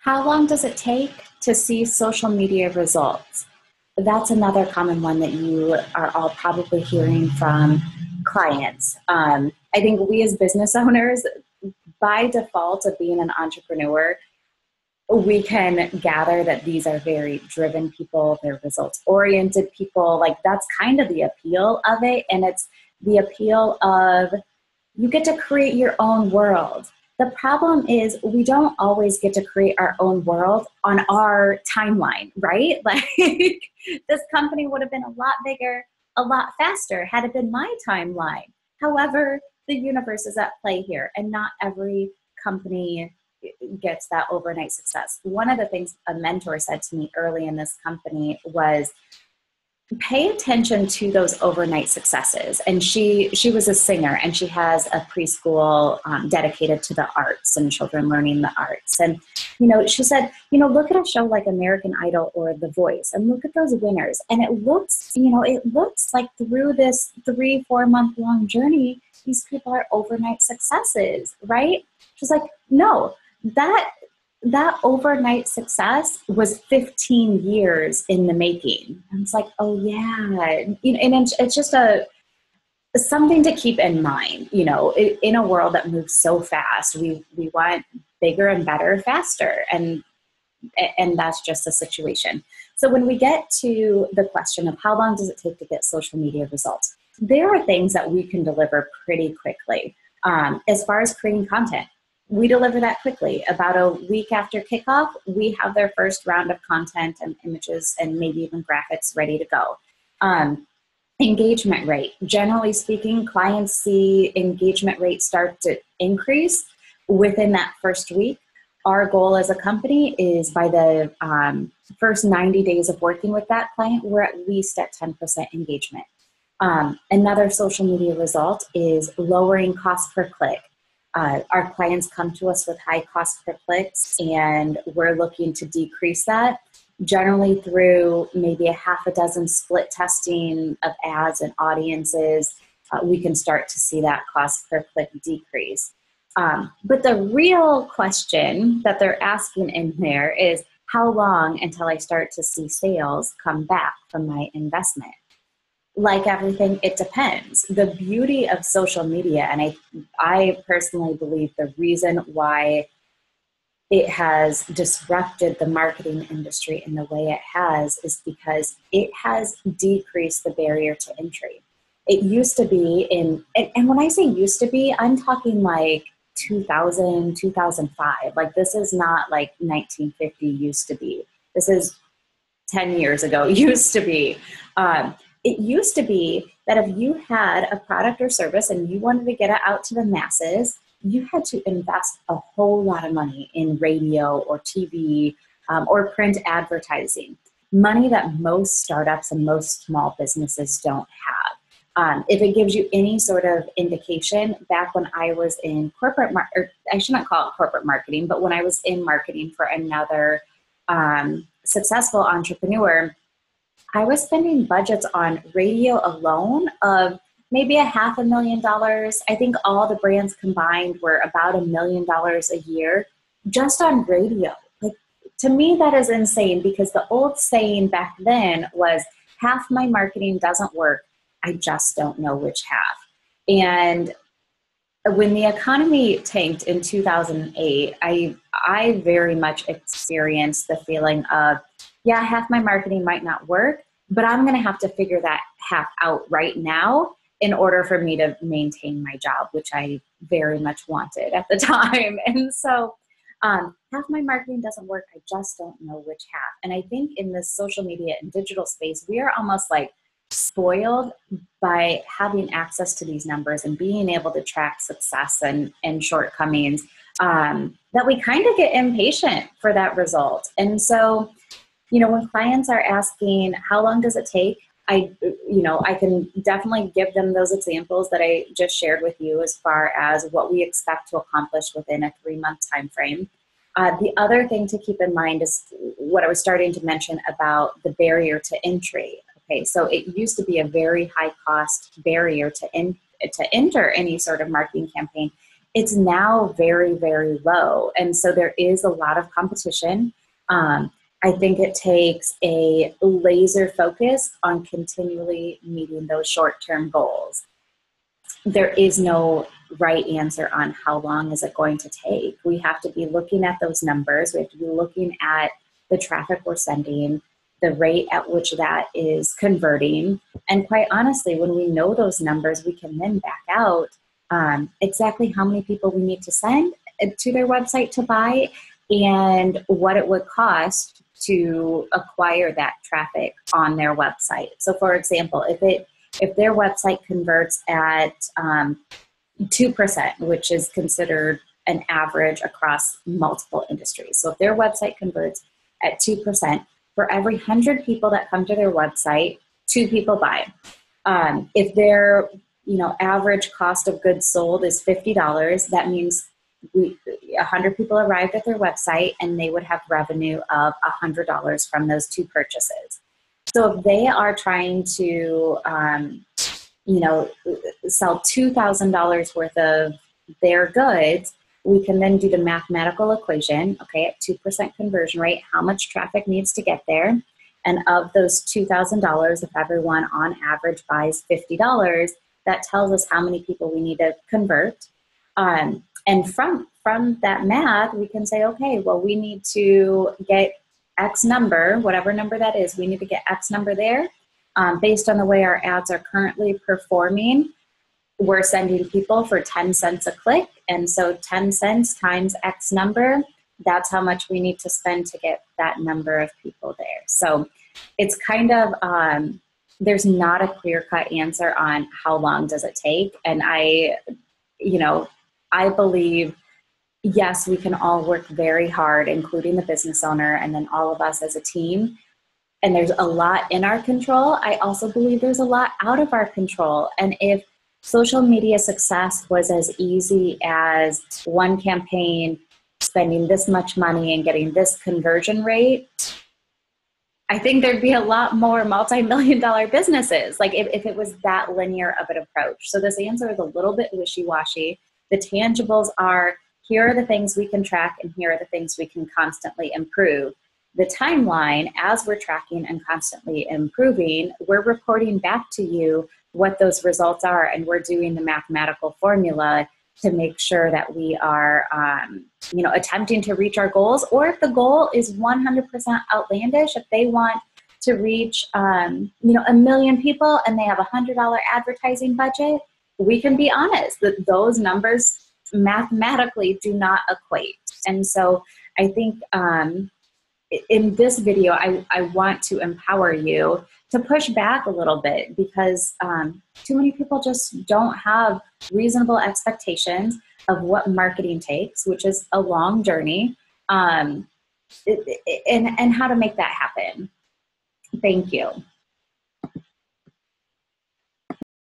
How long does it take to see social media results? That's another common one that you are all probably hearing from clients. I think we as business owners, by default of being an entrepreneur, we can gather that these are very driven people, they're results oriented people. Like that's kind of the appeal of it. And it's the appeal of you get to create your own world. The problem is we don't always get to create our own world on our timeline, right? Like this company would have been a lot bigger, a lot faster had it been my timeline. However, the universe is at play here and not every company gets that overnight success. One of the things a mentor said to me early in this company was pay attention to those overnight successes. And she was a singer and she has a preschool dedicated to the arts and children learning the arts. And, she said, look at a show like American Idol or The Voice and look at those winners. And it looks like through this 3-4 month long journey, these people are overnight successes, right? She's like, no, that overnight success was 15 years in the making. And it's like, oh yeah. And it's just something to keep in mind, in a world that moves so fast, we want bigger and better faster. And that's just the situation. So when we get to the question of how long does it take to get social media results, there are things that we can deliver pretty quickly. As far as creating content, we deliver that quickly. About a week after kickoff, we have their first round of content and images and maybe even graphics ready to go. Engagement rate. Generally speaking, clients see engagement rate start to increase within that first week. Our goal as a company is by the first 90 days of working with that client, we're at least at 10% engagement. Another social media result is lowering cost per click. Our clients come to us with high cost per clicks and we're looking to decrease that generally through maybe a half a dozen split testing of ads and audiences. We can start to see that cost per click decrease. But the real question that they're asking in there is how long until I start to see sales come back from my investment? Like everything, it depends. The beauty of social media, and I personally believe the reason why it has disrupted the marketing industry in the way it has is because it has decreased the barrier to entry. It used to be and when I say used to be, I'm talking like 2000, 2005. Like this is not like 1950 used to be. This is 10 years ago used to be. It used to be that if you had a product or service and you wanted to get it out to the masses, you had to invest a whole lot of money in radio or TV or print advertising, money that most startups and most small businesses don't have. If it gives you any sort of indication, back when I was in or I shouldn't call it corporate marketing, but when I was in marketing for another successful entrepreneur, I was spending budgets on radio alone of maybe $500,000. I think all the brands combined were about $1 million a year just on radio. Like to me, that is insane because the old saying back then was half my marketing doesn't work. I just don't know which half. And when the economy tanked in 2008, I very much experienced the feeling of, yeah, half my marketing might not work, but I'm going to have to figure that half out right now in order for me to maintain my job, which I very much wanted at the time. And so half my marketing doesn't work. I just don't know which half. And I think in this social media and digital space, we are almost like spoiled by having access to these numbers and being able to track success and shortcomings, that we kind of get impatient for that result. And so, when clients are asking, how long does it take? I can definitely give them those examples that I just shared with you as far as what we expect to accomplish within a 3-month time frame. The other thing to keep in mind is what I was starting to mention about the barrier to entry. Okay, so it used to be a very high cost barrier to enter any sort of marketing campaign. it's now very, very low. And so there is a lot of competition. I think it takes a laser focus on continually meeting those short-term goals. There is no right answer on how long is it going to take. We have to be looking at those numbers. We have to be looking at the traffic we're sending, the rate at which that is converting. And quite honestly, when we know those numbers, we can then back out exactly how many people we need to send to their website to buy and what it would cost to acquire that traffic on their website. So for example, if their website converts at 2%, which is considered an average across multiple industries. So if their website converts at 2%, for every 100 people that come to their website, 2 people buy. If their average cost of goods sold is $50, that means 100 people arrived at their website and they would have revenue of $100 from those 2 purchases. So if they are trying to, sell $2,000 worth of their goods, we can then do the mathematical equation, okay, at 2% conversion rate, how much traffic needs to get there. And of those $2,000, if everyone on average buys $50, that tells us how many people we need to convert. And from that math, we can say, okay, well, we need to get X number, whatever number that is, we need to get X number there. Based on the way our ads are currently performing, we're sending people for 10 cents a click. And so 10 cents times X number, that's how much we need to spend to get that number of people there. So it's kind of, there's not a clear-cut answer on how long does it take. And I believe, yes, we can all work very hard, including the business owner and then all of us as a team. And there's a lot in our control. I also believe there's a lot out of our control. And if social media success was as easy as one campaign spending this much money and getting this conversion rate, I think there'd be a lot more multi-million-dollar businesses, like if it was that linear of an approach. So this answer is a little bit wishy-washy. The tangibles are, here are the things we can track and here are the things we can constantly improve. The timeline, as we're tracking and constantly improving, we're reporting back to you what those results are, and we're doing the mathematical formula to make sure that we are, attempting to reach our goals. Or if the goal is 100% outlandish, if they want to reach, 1 million people and they have a $100 advertising budget, we can be honest that those numbers mathematically do not equate. And so I think, in this video, I want to empower you to push back a little bit because too many people just don't have reasonable expectations of what marketing takes, which is a long journey, and how to make that happen. Thank you.